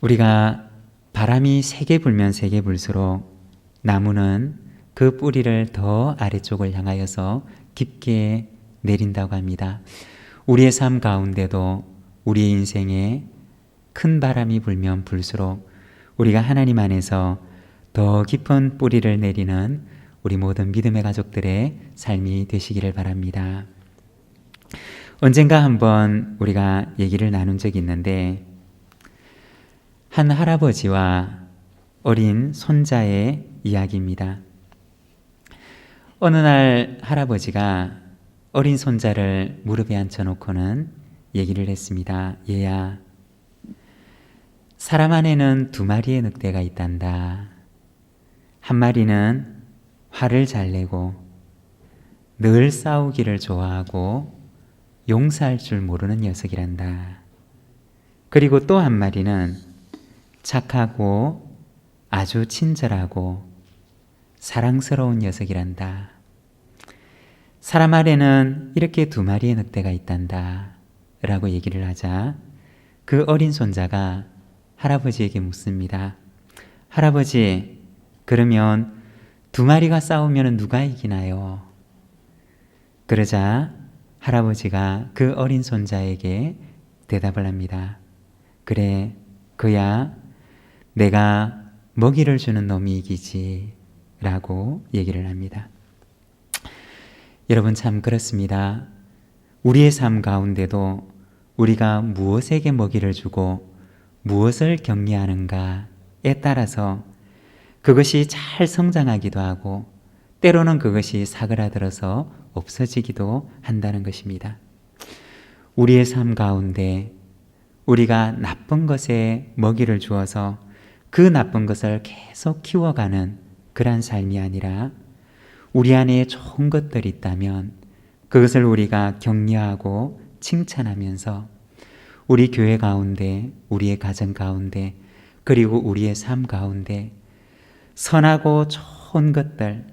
우리가 바람이 세게 불면 세게 불수록 나무는 그 뿌리를 더 아래쪽을 향하여서 깊게 내린다고 합니다. 우리의 삶 가운데도 우리의 인생에 큰 바람이 불면 불수록 우리가 하나님 안에서 더 깊은 뿌리를 내리는 우리 모든 믿음의 가족들의 삶이 되시기를 바랍니다. 언젠가 한번 우리가 얘기를 나눈 적이 있는데, 한 할아버지와 어린 손자의 이야기입니다. 어느 날 할아버지가 어린 손자를 무릎에 앉혀놓고는 얘기를 했습니다. 얘야, 사람 안에는 2마리의 늑대가 있단다. 한 마리는 화를 잘 내고 늘 싸우기를 좋아하고 용서할 줄 모르는 녀석이란다. 그리고 또 한 마리는 착하고 아주 친절하고 사랑스러운 녀석이란다. 사람 안에는 이렇게 2마리의 늑대가 있단다 라고 얘기를 하자 그 어린 손자가 할아버지에게 묻습니다. 할아버지, 그러면 2마리가 싸우면 누가 이기나요? 그러자 할아버지가 그 어린 손자에게 대답을 합니다. 그래, 그야 내가 먹이를 주는 놈이 이기지 라고 얘기를 합니다. 여러분, 참 그렇습니다. 우리의 삶 가운데도 우리가 무엇에게 먹이를 주고 무엇을 격려하는가에 따라서 그것이 잘 성장하기도 하고 때로는 그것이 사그라들어서 없어지기도 한다는 것입니다. 우리의 삶 가운데 우리가 나쁜 것에 먹이를 주어서 그 나쁜 것을 계속 키워가는 그러한 삶이 아니라 우리 안에 좋은 것들이 있다면 그것을 우리가 격려하고 칭찬하면서 우리 교회 가운데, 우리의 가정 가운데, 그리고 우리의 삶 가운데 선하고 좋은 것들,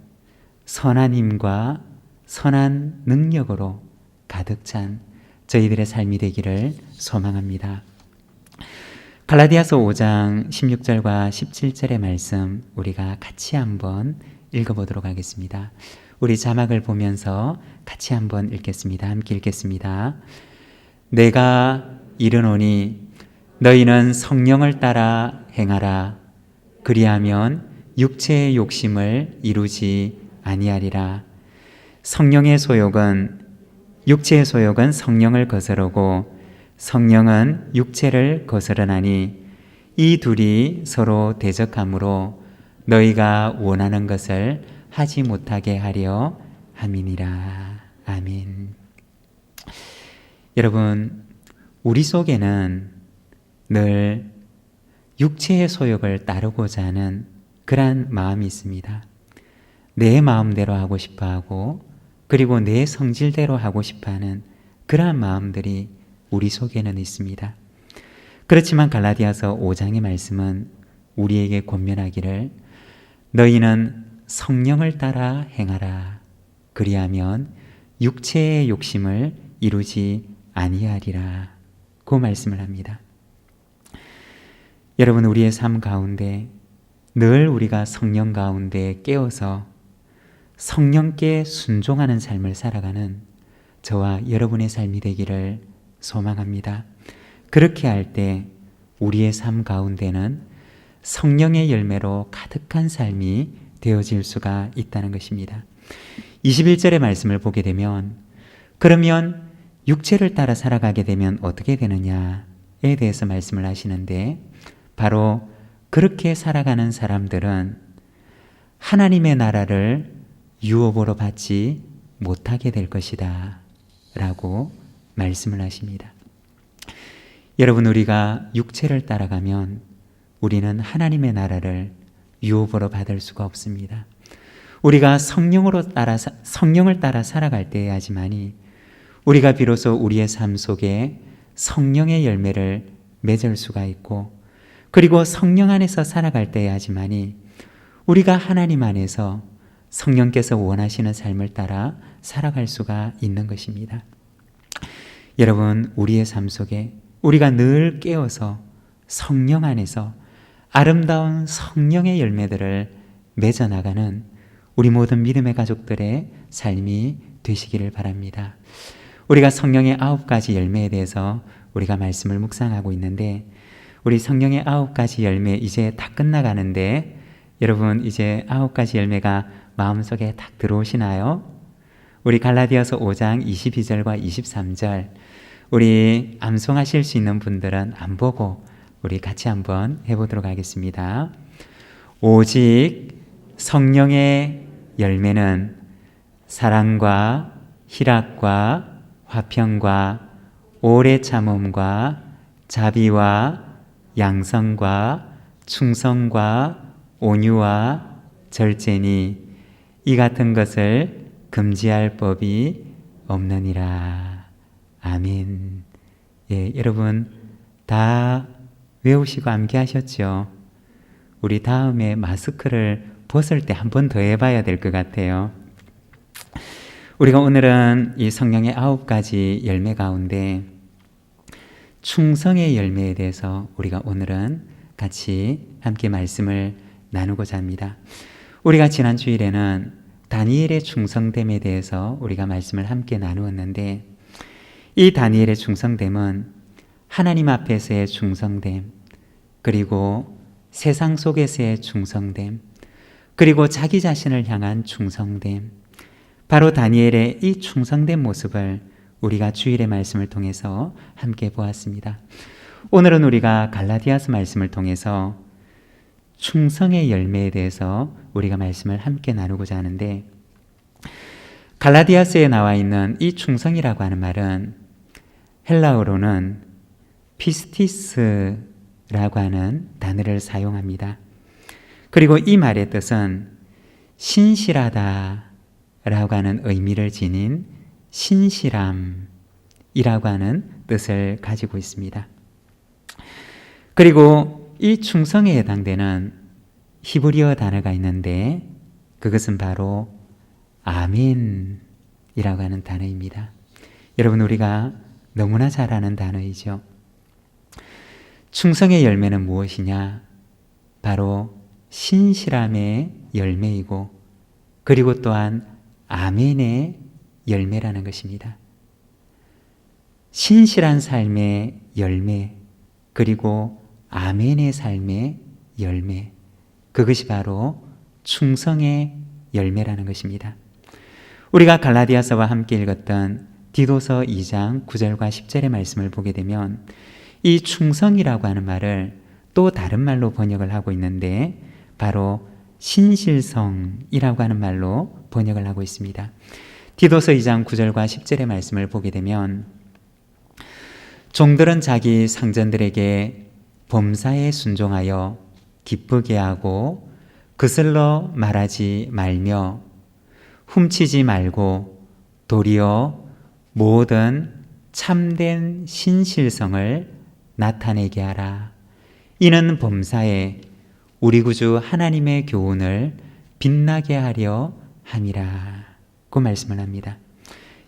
선한 힘과 선한 능력으로 가득 찬 저희들의 삶이 되기를 소망합니다. 갈라디아서 5장 16절과 17절의 말씀 우리가 같이 한번 읽어보도록 하겠습니다. 우리 자막을 보면서 같이 한번 읽겠습니다. 함께 읽겠습니다. 내가 이르노니 너희는 성령을 따라 행하라. 그리하면 육체의 욕심을 이루지 아니하리라. 육체의 소욕은 성령을 거스르고 성령은 육체를 거스르나니 이 둘이 서로 대적하므로 너희가 원하는 것을 하지 못하게 하려 함이니라. 아멘. 여러분, 우리 속에는 늘 육체의 소욕을 따르고자 하는 그러한 마음이 있습니다. 내 마음대로 하고 싶어하고 그리고 내 성질대로 하고 싶어하는 그러한 마음들이 우리 속에는 있습니다. 그렇지만 갈라디아서 5장의 말씀은 우리에게 권면하기를 너희는 성령을 따라 행하라. 그리하면 육체의 욕심을 이루지 아니하리라. 그 말씀을 합니다. 여러분, 우리의 삶 가운데 늘 우리가 성령 가운데 깨어서 성령께 순종하는 삶을 살아가는 저와 여러분의 삶이 되기를 소망합니다. 그렇게 할 때 우리의 삶 가운데는 성령의 열매로 가득한 삶이 되어질 수가 있다는 것입니다. 21절의 말씀을 보게 되면 그러면 육체를 따라 살아가게 되면 어떻게 되느냐에 대해서 말씀을 하시는데 바로 그렇게 살아가는 사람들은 하나님의 나라를 유업으로 받지 못하게 될 것이다 라고 말씀을 하십니다. 여러분, 우리가 육체를 따라가면 우리는 하나님의 나라를 유업으로 받을 수가 없습니다. 우리가 성령을 따라 살아갈 때야지만이 우리가 비로소 우리의 삶 속에 성령의 열매를 맺을 수가 있고 그리고 성령 안에서 살아갈 때야지만이 우리가 하나님 안에서 성령께서 원하시는 삶을 따라 살아갈 수가 있는 것입니다. 여러분, 우리의 삶 속에 우리가 늘 깨어서 성령 안에서 아름다운 성령의 열매들을 맺어나가는 우리 모든 믿음의 가족들의 삶이 되시기를 바랍니다. 우리가 성령의 9가지 열매에 대해서 우리가 말씀을 묵상하고 있는데, 우리 성령의 9가지 열매 이제 다 끝나가는데, 여러분 이제 9가지 열매가 마음속에 딱 들어오시나요? 우리 갈라디아서 5장 22절과 23절, 우리 암송하실 수 있는 분들은 안 보고 우리 같이 한번 해보도록 하겠습니다. 오직 성령의 열매는 사랑과 희락과 화평과 오래 참음과 자비와 양성과 충성과 온유와 절제니 이 같은 것을 금지할 법이 없느니라. 아멘. 예, 여러분 다 외우시고 암기하셨죠? 우리 다음에 마스크를 벗을 때 한 번 더 해봐야 될 것 같아요. 우리가 오늘은 이 성령의 9가지 열매 가운데 충성의 열매에 대해서 우리가 오늘은 같이 함께 말씀을 나누고자 합니다. 우리가 지난 주일에는 다니엘의 충성됨에 대해서 우리가 말씀을 함께 나누었는데, 이 다니엘의 충성됨은 하나님 앞에서의 충성됨, 그리고 세상 속에서의 충성됨, 그리고 자기 자신을 향한 충성됨, 바로 다니엘의 이 충성된 모습을 우리가 주일의 말씀을 통해서 함께 보았습니다. 오늘은 우리가 갈라디아서 말씀을 통해서 충성의 열매에 대해서 우리가 말씀을 함께 나누고자 하는데, 갈라디아서에 나와 있는 이 충성이라고 하는 말은 헬라어로는 피스티스라고 하는 단어를 사용합니다. 그리고 이 말의 뜻은 신실하다 라고 하는 의미를 지닌 신실함이라고 하는 뜻을 가지고 있습니다. 그리고 이 충성에 해당되는 히브리어 단어가 있는데, 그것은 바로 아멘이라고 하는 단어입니다. 여러분 우리가 너무나 잘 아는 단어이죠. 충성의 열매는 무엇이냐? 바로 신실함의 열매이고, 그리고 또한 아멘의 열매라는 것입니다. 신실한 삶의 열매, 그리고 아멘의 삶의 열매, 그것이 바로 충성의 열매라는 것입니다. 우리가 갈라디아서와 함께 읽었던 디도서 2장 9절과 10절의 말씀을 보게 되면 이 충성이라고 하는 말을 또 다른 말로 번역을 하고 있는데, 바로 신실성이라고 하는 말로 번역을 하고 있습니다. 디도서 2장 9절과 10절의 말씀을 보게 되면, 종들은 자기 상전들에게 범사에 순종하여 기쁘게 하고 거슬러 말하지 말며 훔치지 말고 도리어 모든 참된 신실성을 나타내게 하라. 이는 범사에 우리 구주 하나님의 교훈을 빛나게 하려 함이라. 그 말씀을 합니다.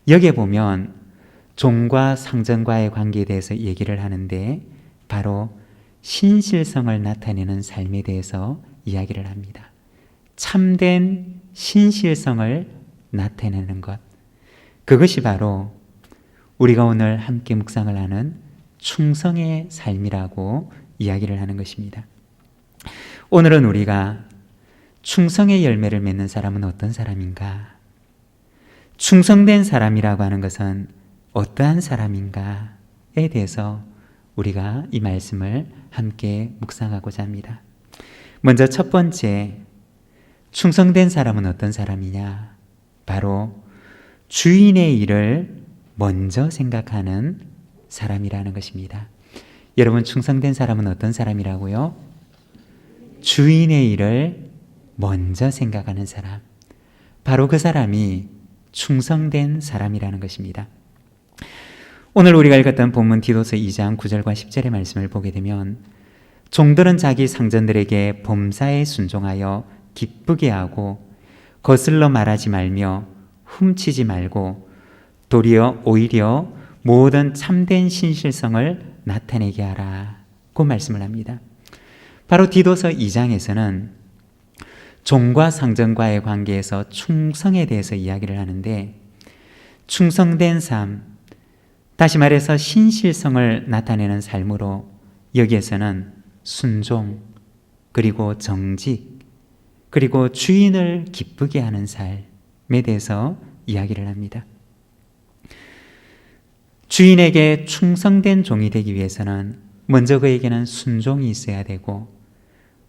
여기에 보면 종과 상전과의 관계에 대해서 얘기를 하는데, 바로 신실성을 나타내는 삶에 대해서 이야기를 합니다. 참된 신실성을 나타내는 것, 그것이 바로 우리가 오늘 함께 묵상을 하는 충성의 삶이라고 이야기를 하는 것입니다. 오늘은 우리가 충성의 열매를 맺는 사람은 어떤 사람인가? 충성된 사람이라고 하는 것은 어떠한 사람인가에 대해서 우리가 이 말씀을 함께 묵상하고자 합니다. 먼저 첫 번째, 충성된 사람은 어떤 사람이냐? 바로 주인의 일을 먼저 생각하는 사람이라는 것입니다. 여러분, 충성된 사람은 어떤 사람이라고요? 주인의 일을 먼저 생각하는 사람, 바로 그 사람이 충성된 사람이라는 것입니다. 오늘 우리가 읽었던 본문 디도서 2장 9절과 10절의 말씀을 보게 되면, 종들은 자기 상전들에게 범사에 순종하여 기쁘게 하고 거슬러 말하지 말며 훔치지 말고 도리어 오히려 모든 참된 신실성을 나타내게 하라. 그 말씀을 합니다. 바로 디도서 2장에서는 종과 상전과의 관계에서 충성에 대해서 이야기를 하는데, 충성된 삶, 다시 말해서 신실성을 나타내는 삶으로 여기에서는 순종, 그리고 정직, 그리고 주인을 기쁘게 하는 삶에 대해서 이야기를 합니다. 주인에게 충성된 종이 되기 위해서는 먼저 그에게는 순종이 있어야 되고,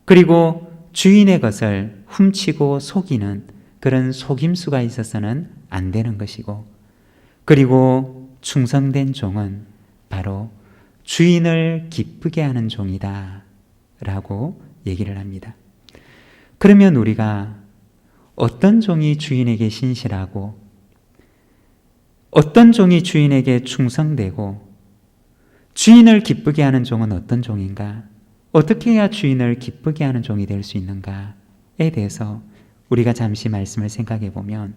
그리고 주인의 것을 훔치고 속이는 그런 속임수가 있어서는 안 되는 것이고, 그리고 충성된 종은 바로 주인을 기쁘게 하는 종이다 라고 얘기를 합니다. 그러면 우리가 어떤 종이 주인에게 신실하고, 어떤 종이 주인에게 충성되고, 주인을 기쁘게 하는 종은 어떤 종인가? 어떻게 해야 주인을 기쁘게 하는 종이 될 수 있는가에 대해서 우리가 잠시 말씀을 생각해 보면,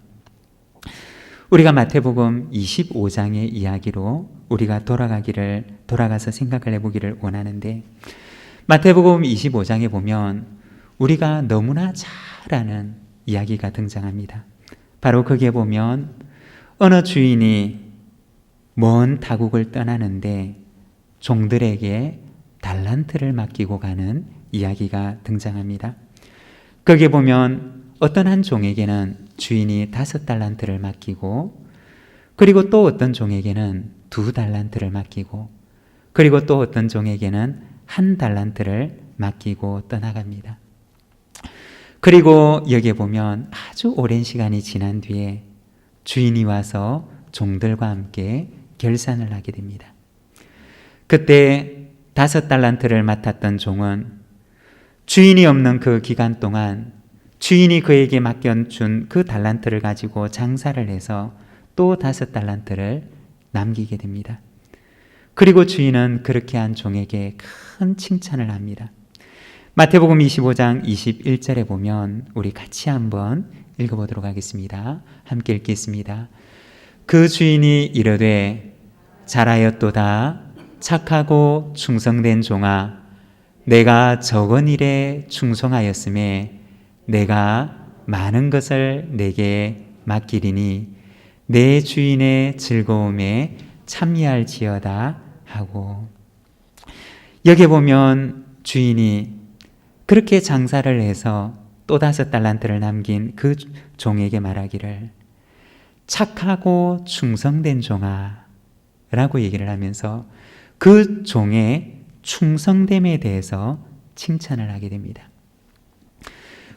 우리가 마태복음 25장의 이야기로 우리가 돌아가서 생각을 해보기를 원하는데, 마태복음 25장에 보면 우리가 너무나 잘 아는 이야기가 등장합니다. 바로 거기에 보면 어느 주인이 먼 타국을 떠나는데 종들에게 달란트를 맡기고 가는 이야기가 등장합니다. 거기에 보면 어떤 한 종에게는 주인이 5달란트를 맡기고, 그리고 또 어떤 종에게는 2달란트를 맡기고, 그리고 또 어떤 종에게는 1달란트를 맡기고 떠나갑니다. 그리고 여기에 보면 아주 오랜 시간이 지난 뒤에 주인이 와서 종들과 함께 결산을 하게 됩니다. 그때 5달란트를 맡았던 종은 주인이 없는 그 기간 동안 주인이 그에게 맡겨준 그 달란트를 가지고 장사를 해서 또 5달란트를 남기게 됩니다. 그리고 주인은 그렇게 한 종에게 큰 칭찬을 합니다. 마태복음 25장 21절에 보면 우리 같이 한번 읽어보도록 하겠습니다. 함께 읽겠습니다. 그 주인이 이르되 잘하였도다 착하고 충성된 종아, 내가 적은 일에 충성하였음에 내가 많은 것을 내게 맡기리니 내 주인의 즐거움에 참여할지어다 하고, 여기 보면 주인이 그렇게 장사를 해서 또 5달란트를 남긴 그 종에게 말하기를 착하고 충성된 종아 라고 얘기를 하면서 그 종의 충성됨에 대해서 칭찬을 하게 됩니다.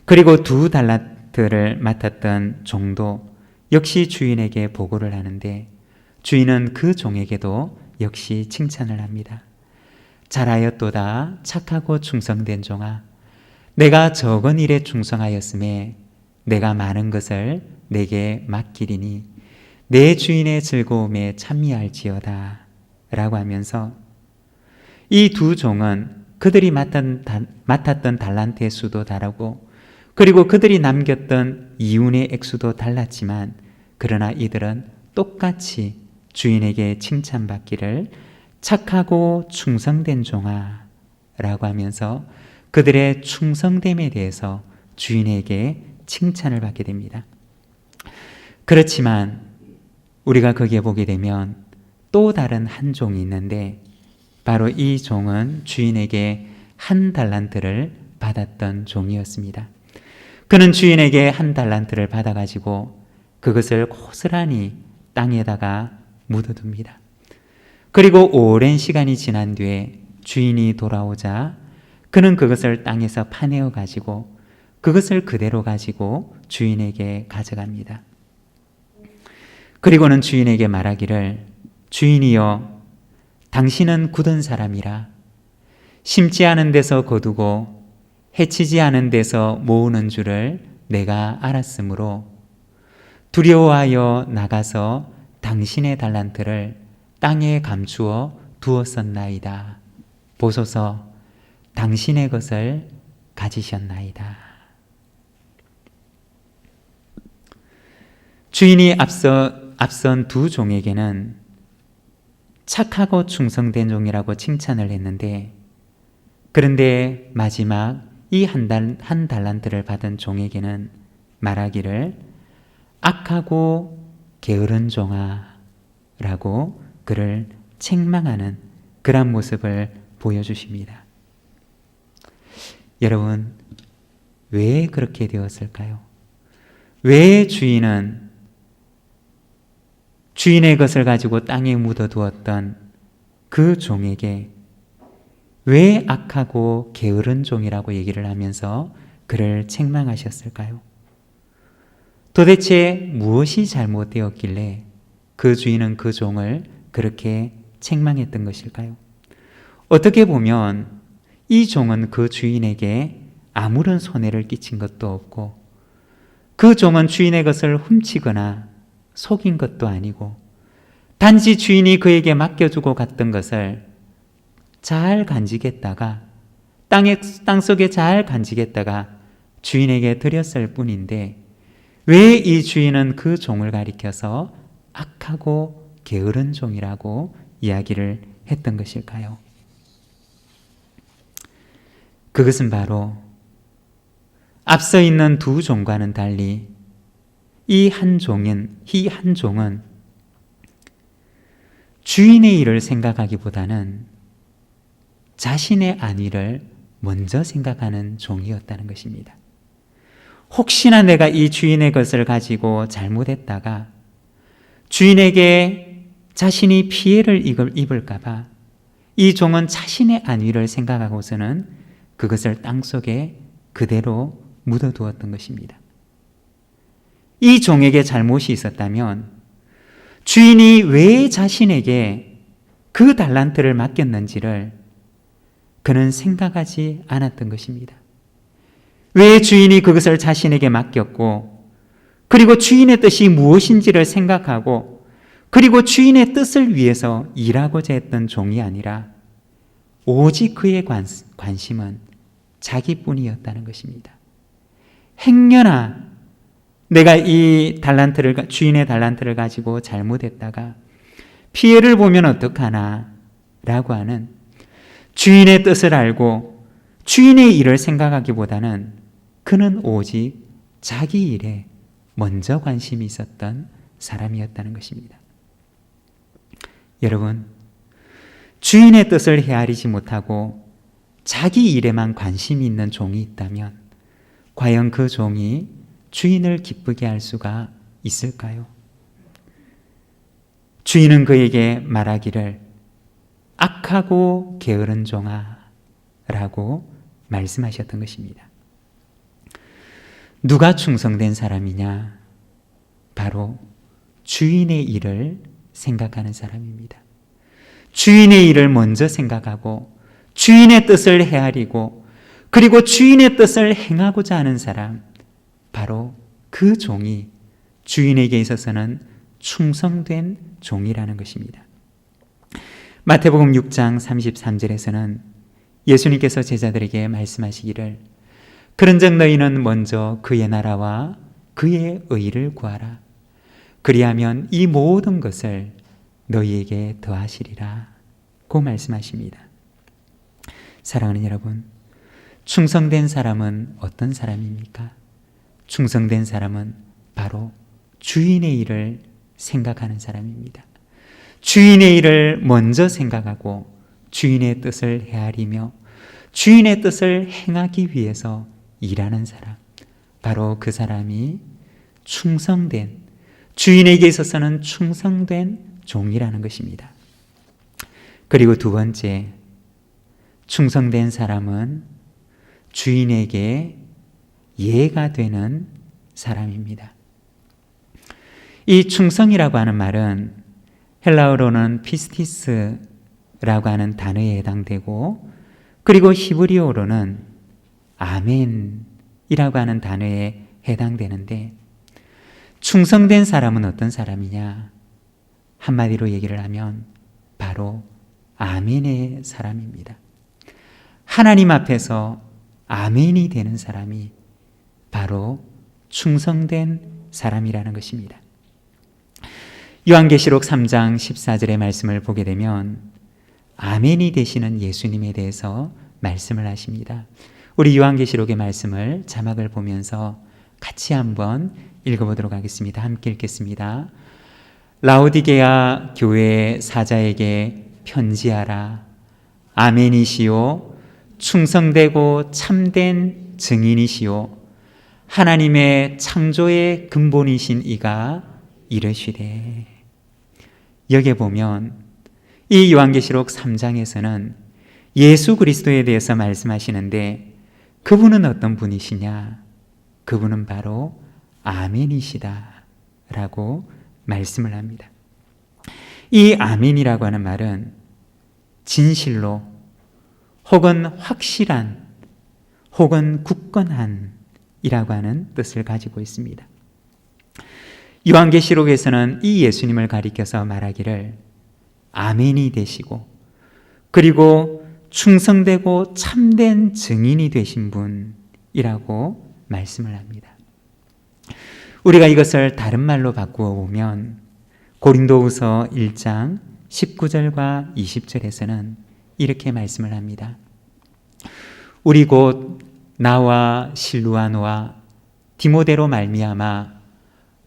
그리고 2달란트를 맡았던 종도 역시 주인에게 보고를 하는데, 주인은 그 종에게도 역시 칭찬을 합니다. 잘하였도다 착하고 충성된 종아, 내가 적은 일에 충성하였음에 내가 많은 것을 내게 맡기리니 내 주인의 즐거움에 참여할지어다 라고 하면서, 이 2 종은 그들이 맡았던 달란트의 수도 다르고, 그리고 그들이 남겼던 이윤의 액수도 달랐지만, 그러나 이들은 똑같이 주인에게 칭찬받기를 착하고 충성된 종아 라고 하면서 그들의 충성됨에 대해서 주인에게 칭찬을 받게 됩니다. 그렇지만 우리가 거기에 보게 되면 또 다른 한 종이 있는데, 바로 이 종은 주인에게 1달란트를 받았던 종이었습니다. 그는 주인에게 1달란트를 받아가지고 그것을 고스란히 땅에다가 묻어둡니다. 그리고 오랜 시간이 지난 뒤에 주인이 돌아오자 그는 그것을 땅에서 파내어 가지고 그것을 그대로 가지고 주인에게 가져갑니다. 그리고는 주인에게 말하기를 주인이여, 당신은 굳은 사람이라 심지 않은 데서 거두고 해치지 않은 데서 모으는 줄을 내가 알았으므로 두려워하여 나가서 당신의 달란트를 땅에 감추어 두었었나이다. 보소서, 당신의 것을 가지셨나이다. 주인이 앞선 2 종에게는 착하고 충성된 종이라고 칭찬을 했는데, 그런데 마지막 이 한 달란트를 받은 종에게는 말하기를 악하고 게으른 종아 라고 그를 책망하는 그런 모습을 보여주십니다. 여러분, 왜 그렇게 되었을까요? 왜 주인은 주인의 것을 가지고 땅에 묻어두었던 그 종에게 왜 악하고 게으른 종이라고 얘기를 하면서 그를 책망하셨을까요? 도대체 무엇이 잘못되었길래 그 주인은 그 종을 그렇게 책망했던 것일까요? 어떻게 보면 이 종은 그 주인에게 아무런 손해를 끼친 것도 없고 그 종은 주인의 것을 훔치거나 속인 것도 아니고 단지 주인이 그에게 맡겨주고 갔던 것을 잘 간직했다가 땅속에 잘 간직했다가 주인에게 드렸을 뿐인데 왜 이 주인은 그 종을 가리켜서 악하고 게으른 종이라고 이야기를 했던 것일까요? 그것은 바로 앞서 있는 두 종과는 달리 이 한 종은 주인의 일을 생각하기보다는 자신의 안위를 먼저 생각하는 종이었다는 것입니다. 혹시나 내가 이 주인의 것을 가지고 잘못했다가 주인에게 자신이 피해를 입을까 봐 이 종은 자신의 안위를 생각하고서는 그것을 땅속에 그대로 묻어두었던 것입니다. 이 종에게 잘못이 있었다면 주인이 왜 자신에게 그 달란트를 맡겼는지를 그는 생각하지 않았던 것입니다. 왜 주인이 그것을 자신에게 맡겼고 그리고 주인의 뜻이 무엇인지를 생각하고 그리고 주인의 뜻을 위해서 일하고자 했던 종이 아니라 오직 그의 관심은 자기뿐이었다는 것입니다. 행여나 내가 이 주인의 달란트를 가지고 잘못했다가 피해를 보면 어떡하나 라고 하는 주인의 뜻을 알고 주인의 일을 생각하기보다는 그는 오직 자기 일에 먼저 관심이 있었던 사람이었다는 것입니다. 여러분, 주인의 뜻을 헤아리지 못하고 자기 일에만 관심이 있는 종이 있다면 과연 그 종이 주인을 기쁘게 할 수가 있을까요? 주인은 그에게 말하기를 악하고 게으른 종아 라고 말씀하셨던 것입니다. 누가 충성된 사람이냐? 바로 주인의 일을 생각하는 사람입니다. 주인의 일을 먼저 생각하고 주인의 뜻을 헤아리고 그리고 주인의 뜻을 행하고자 하는 사람, 바로 그 종이 주인에게 있어서는 충성된 종이라는 것입니다. 마태복음 6장 33절에서는 예수님께서 제자들에게 말씀하시기를 그런즉 너희는 먼저 그의 나라와 그의 의를 구하라. 그리하면 이 모든 것을 너희에게 더하시리라 고 말씀하십니다. 사랑하는 여러분, 충성된 사람은 어떤 사람입니까? 충성된 사람은 바로 주인의 일을 생각하는 사람입니다. 주인의 일을 먼저 생각하고 주인의 뜻을 헤아리며 주인의 뜻을 행하기 위해서 일하는 사람, 바로 그 사람이 충성된, 주인에게 있어서는 충성된 종이라는 것입니다. 그리고 두 번째, 충성된 사람은 주인에게 예가 되는 사람입니다. 이 충성이라고 하는 말은 헬라어로는 피스티스라고 하는 단어에 해당되고 그리고 히브리어로는 아멘이라고 하는 단어에 해당되는데 충성된 사람은 어떤 사람이냐? 한마디로 얘기를 하면 바로 아멘의 사람입니다. 하나님 앞에서 아멘이 되는 사람이 바로 충성된 사람이라는 것입니다. 요한계시록 3장 14절의 말씀을 보게 되면 아멘이 되시는 예수님에 대해서 말씀을 하십니다. 우리 요한계시록의 말씀을 자막을 보면서 같이 한번 읽어보도록 하겠습니다. 함께 읽겠습니다. 라오디게아 교회 사자에게 편지하라. 아멘이시요 충성되고 참된 증인이시요 하나님의 창조의 근본이신 이가 이르시되. 여기에 보면 이 요한계시록 3장에서는 예수 그리스도에 대해서 말씀하시는데 그분은 어떤 분이시냐? 그분은 바로 아멘이시다 라고 말씀을 합니다. 이 아멘이라고 하는 말은 진실로 혹은 확실한 혹은 굳건한 이라고 하는 뜻을 가지고 있습니다. 요한계시록에서는 이 예수님을 가리켜서 말하기를 아멘이 되시고 그리고 충성되고 참된 증인이 되신 분이라고 말씀을 합니다. 우리가 이것을 다른 말로 바꾸어 보면 고린도후서 1장 19절과 20절에서는 이렇게 말씀을 합니다. 우리 곧 나와 실루아노와 디모데로 말미암아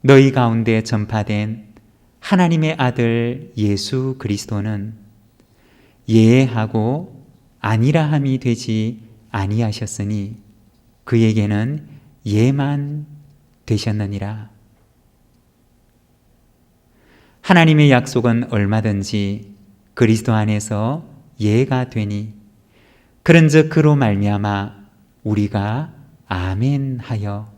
너희 가운데 전파된 하나님의 아들 예수 그리스도는 예하고 아니라함이 되지 아니하셨으니 그에게는 예만 되셨느니라. 하나님의 약속은 얼마든지 그리스도 안에서 예가 되니 그런즉 그로 말미암아 우리가 아멘하여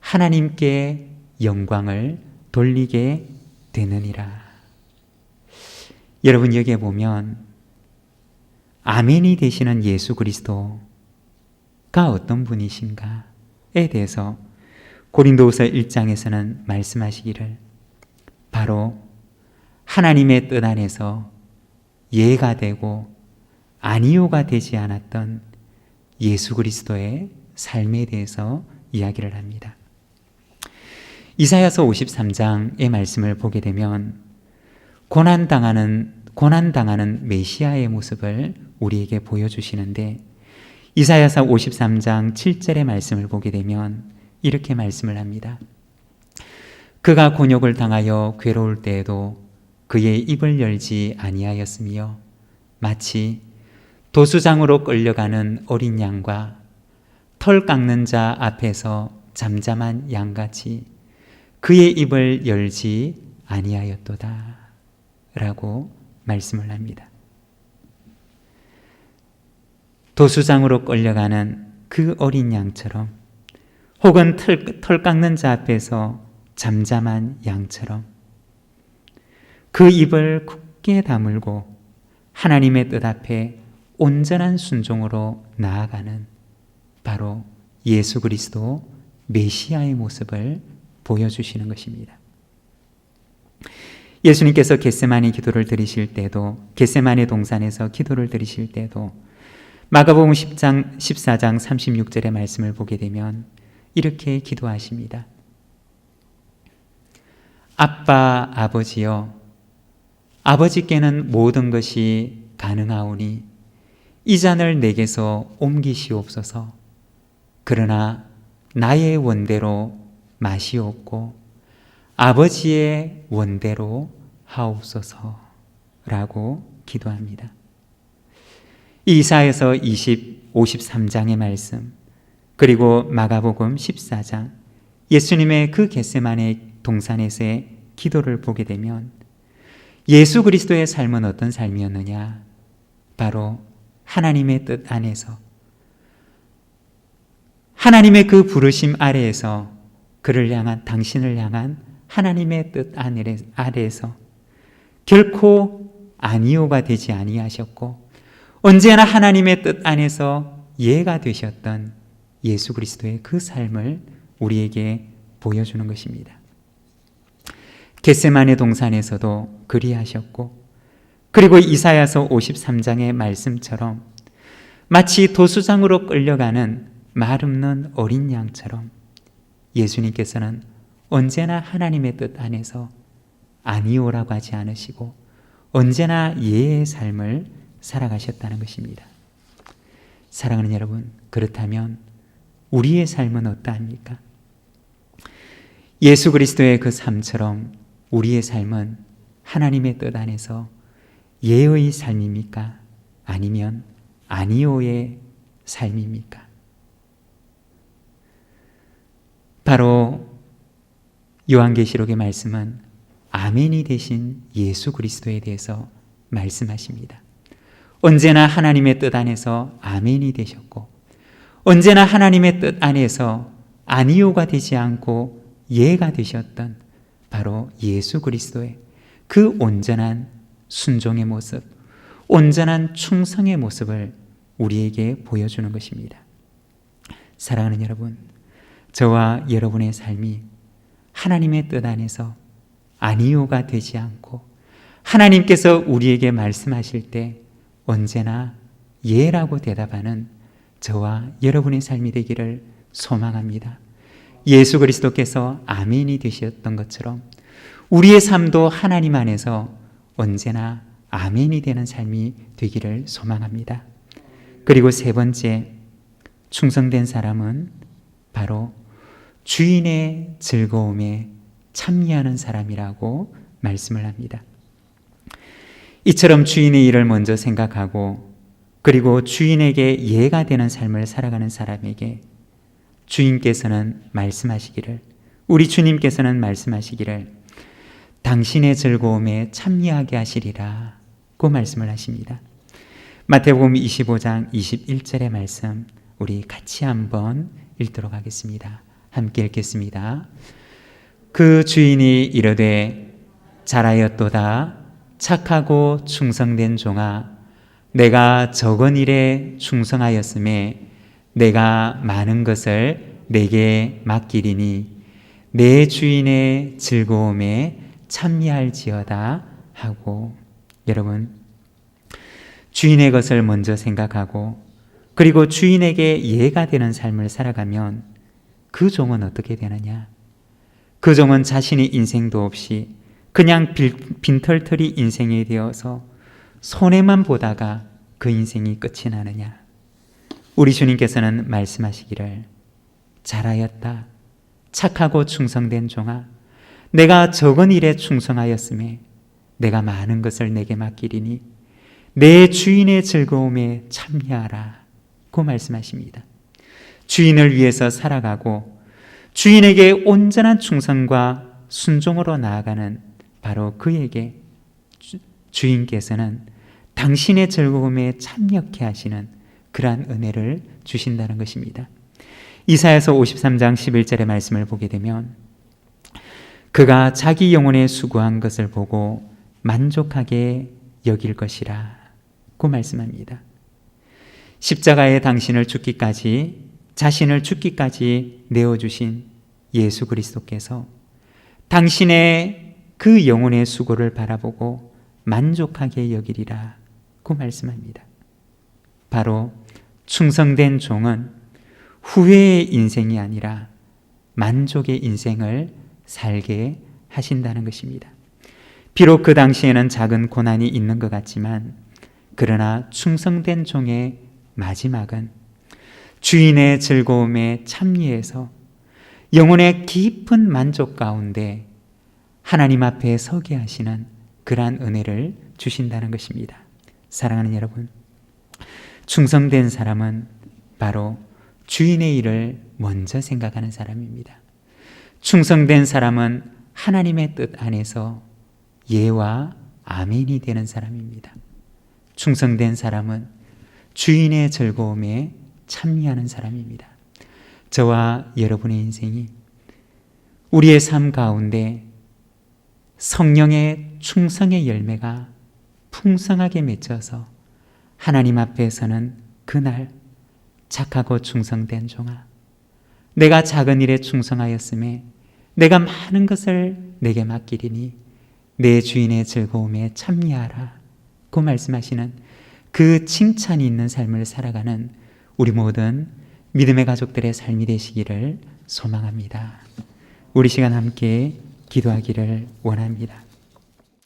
하나님께 영광을 돌리게 되느니라. 여러분 여기에 보면 아멘이 되시는 예수 그리스도가 어떤 분이신가에 대해서 고린도후서 1장에서는 말씀하시기를 바로 하나님의 뜻 안에서 예가 되고 아니오가 되지 않았던 예수 그리스도의 삶에 대해서 이야기를 합니다. 이사야서 53장의 말씀을 보게 되면 고난당하는 메시아의 모습을 우리에게 보여주시는데 이사야서 53장 7절의 말씀을 보게 되면 이렇게 말씀을 합니다. 그가 곤욕을 당하여 괴로울 때에도 그의 입을 열지 아니하였으며 마치 도수장으로 끌려가는 어린 양과 털 깎는 자 앞에서 잠잠한 양같이 그의 입을 열지 아니하였도다 라고 말씀을 합니다. 도수장으로 끌려가는 그 어린 양처럼 혹은 털 깎는 자 앞에서 잠잠한 양처럼 그 입을 굳게 다물고 하나님의 뜻 앞에 온전한 순종으로 나아가는 바로 예수 그리스도 메시아의 모습을 보여주시는 것입니다. 예수님께서 겟세마네 기도를 드리실 때도 겟세마네 동산에서 기도를 드리실 때도 마가복음 14장 36절의 말씀을 보게 되면 이렇게 기도하십니다. 아빠 아버지여 아버지께는 모든 것이 가능하오니 이 잔을 내게서 옮기시옵소서. 그러나 나의 원대로 마시옵고 아버지의 원대로 하옵소서 라고 기도합니다. 이사야서 53장의 말씀 그리고 마가복음 14장 예수님의 그 겟세마네 동산에서의 기도를 보게 되면 예수 그리스도의 삶은 어떤 삶이었느냐? 바로 하나님의 뜻 안에서 하나님의 그 부르심 아래에서 그를 향한 당신을 향한 하나님의 뜻 아래에서 결코 아니오가 되지 아니하셨고 언제나 하나님의 뜻 안에서 예가 되셨던 예수 그리스도의 그 삶을 우리에게 보여주는 것입니다. 겟세마네 동산에서도 그리하셨고 그리고 이사야서 53장의 말씀처럼 마치 도수장으로 끌려가는 말 없는 어린 양처럼 예수님께서는 언제나 하나님의 뜻 안에서 아니오라고 하지 않으시고 언제나 예의 삶을 살아가셨다는 것입니다. 사랑하는 여러분, 그렇다면 우리의 삶은 어떠합니까? 예수 그리스도의 그 삶처럼 우리의 삶은 하나님의 뜻 안에서 예의 삶입니까? 아니면 아니오의 삶입니까? 바로 요한계시록의 말씀은 아멘이 되신 예수 그리스도에 대해서 말씀하십니다. 언제나 하나님의 뜻 안에서 아멘이 되셨고, 언제나 하나님의 뜻 안에서 아니오가 되지 않고 예가 되셨던 바로 예수 그리스도의 그 온전한 순종의 모습, 온전한 충성의 모습을 우리에게 보여주는 것입니다. 사랑하는 여러분, 저와 여러분의 삶이 하나님의 뜻 안에서 아니오가 되지 않고 하나님께서 우리에게 말씀하실 때 언제나 예라고 대답하는 저와 여러분의 삶이 되기를 소망합니다. 예수 그리스도께서 아멘이 되셨던 것처럼 우리의 삶도 하나님 안에서 언제나 아멘이 되는 삶이 되기를 소망합니다. 그리고 세 번째, 충성된 사람은 바로 주인의 즐거움에 참여하는 사람이라고 말씀을 합니다. 이처럼 주인의 일을 먼저 생각하고 그리고 주인에게 예가 되는 삶을 살아가는 사람에게 주인께서는 말씀하시기를, 우리 주님께서는 말씀하시기를 당신의 즐거움에 참여하게 하시리라고 말씀을 하십니다. 마태복음 25장 21절의 말씀 우리 같이 한번 읽도록 하겠습니다. 함께 읽겠습니다. 그 주인이 이르되 잘하였도다 착하고 충성된 종아, 내가 적은 일에 충성하였음에 내가 많은 것을 내게 맡기리니 내 주인의 즐거움에 참여할지어다 하고, 여러분, 주인의 것을 먼저 생각하고 그리고 주인에게 예가 되는 삶을 살아가면 그 종은 어떻게 되느냐? 그 종은 자신의 인생도 없이 그냥 빈털터리 인생이 되어서 손해만 보다가 그 인생이 끝이 나느냐? 우리 주님께서는 말씀하시기를 잘하였다 착하고 충성된 종아, 내가 적은 일에 충성하였음에 내가 많은 것을 내게 맡기리니 내 주인의 즐거움에 참여하라 고 말씀하십니다. 주인을 위해서 살아가고 주인에게 온전한 충성과 순종으로 나아가는 바로 그에게 주인께서는 당신의 즐거움에 참여케 하시는 그러한 은혜를 주신다는 것입니다. 이사야서 53장 11절의 말씀을 보게 되면 그가 자기 영혼에 수고한 것을 보고 만족하게 여길 것이라 고 말씀합니다. 십자가에 당신을 죽기까지, 자신을 죽기까지 내어주신 예수 그리스도께서 당신의 그 영혼의 수고를 바라보고 만족하게 여기리라 고 말씀합니다. 바로 충성된 종은 후회의 인생이 아니라 만족의 인생을 살게 하신다는 것입니다. 비록 그 당시에는 작은 고난이 있는 것 같지만 그러나 충성된 종의 마지막은 주인의 즐거움에 참여해서 영혼의 깊은 만족 가운데 하나님 앞에 서게 하시는 그러한 은혜를 주신다는 것입니다. 사랑하는 여러분, 충성된 사람은 바로 주인의 일을 먼저 생각하는 사람입니다. 충성된 사람은 하나님의 뜻 안에서 예와 아멘이 되는 사람입니다. 충성된 사람은 주인의 즐거움에 참여하는 사람입니다. 저와 여러분의 인생이 우리의 삶 가운데 성령의 충성의 열매가 풍성하게 맺혀서 하나님 앞에서는 그날 착하고 충성된 종아, 내가 작은 일에 충성하였음에 내가 많은 것을 내게 맡기리니 내 주인의 즐거움에 참여하라 고 말씀하시는 그 칭찬이 있는 삶을 살아가는 우리 모든 믿음의 가족들의 삶이 되시기를 소망합니다. 우리 시간 함께 기도하기를 원합니다.